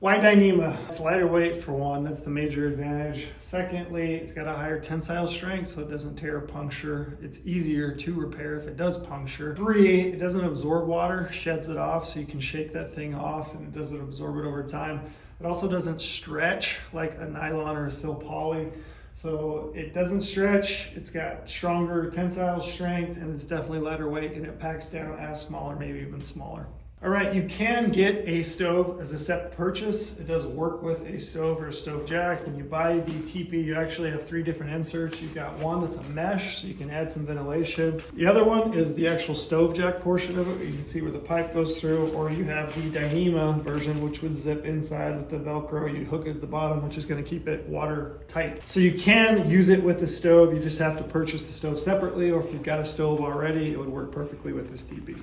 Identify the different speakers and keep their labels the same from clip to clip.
Speaker 1: Why Dyneema? It's lighter weight for one, that's the major advantage. Secondly, it's got a higher tensile strength so it doesn't tear or puncture. It's easier to repair if it does puncture. 3, it doesn't absorb water, sheds it off so you can shake that thing off and it doesn't absorb it over time. It also doesn't stretch like a nylon or a sil poly. So it doesn't stretch, it's got stronger tensile strength, and it's definitely lighter weight, and it packs down as small or maybe even smaller. All right, you can get a stove as a separate purchase. It does work with a stove or a stove jack. When you buy the Tipi, you actually have 3 different inserts. You've got one that's a mesh, so you can add some ventilation. The other one is the actual stove jack portion of it, where you can see where the pipe goes through, or you have the Dyneema version, which would zip inside with the Velcro. You hook it at the bottom, which is gonna keep it watertight. So you can use it with the stove. You just have to purchase the stove separately, or if you've got a stove already, it would work perfectly with this Tipi.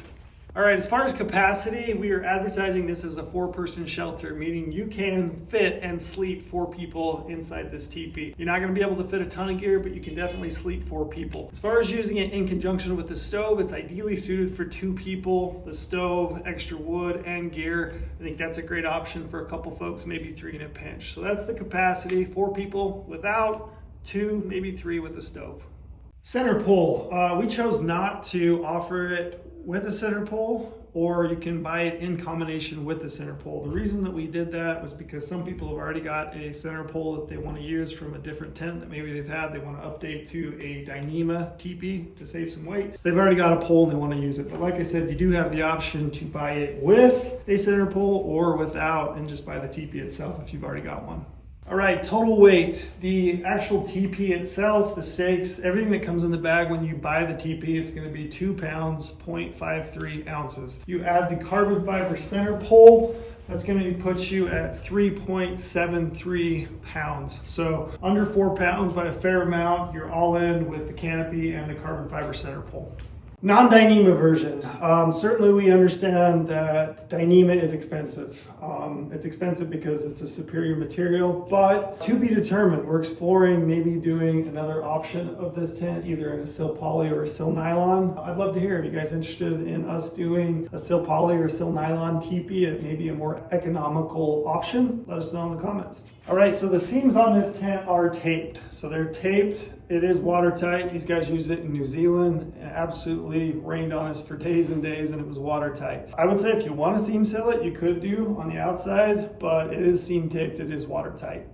Speaker 1: All right, as far as capacity, we are advertising this as a 4-person shelter, meaning you can fit and sleep 4 people inside this Tipi. You're not gonna be able to fit a ton of gear, but you can definitely sleep 4 people. As far as using it in conjunction with the stove, it's ideally suited for 2 people. The stove, extra wood, and gear, I think that's a great option for a couple folks, maybe 3 in a pinch. So that's the capacity, 4 people without, 2, maybe 3 with a stove. Center pole, we chose not to offer it with a center pole, or you can buy it in combination with the center pole. The reason that we did that was because some people have already got a center pole that they want to use from a different tent that maybe they've had. They want to update to a Dyneema Tipi to save some weight. So they've already got a pole and they want to use it. But like I said, you do have the option to buy it with a center pole or without, and just buy the Tipi itself if you've already got one. All right, total weight. The actual Tipi itself, the stakes, everything that comes in the bag when you buy the Tipi, it's gonna be 2 pounds, 0.53 ounces. You add the carbon fiber center pole, that's gonna put you at 3.73 pounds. So under 4 pounds by a fair amount. You're all in with the canopy and the carbon fiber center pole. Non-Dyneema version. Certainly we understand that Dyneema is expensive. It's expensive because it's a superior material, but to be determined. We're exploring maybe doing another option of this tent, either in a sil poly or a sil nylon. I'd love to hear if you guys are interested in us doing a sil poly or a sil nylon Tipi at maybe a more economical option. Let us know in the comments. All right, so the seams on this tent are taped. So they're taped. It is watertight. These guys used it in New Zealand and absolutely rained on us for days and days, and it was watertight. I would say if you want to seam seal it, you could do on the outside, but it is seam taped, it is watertight.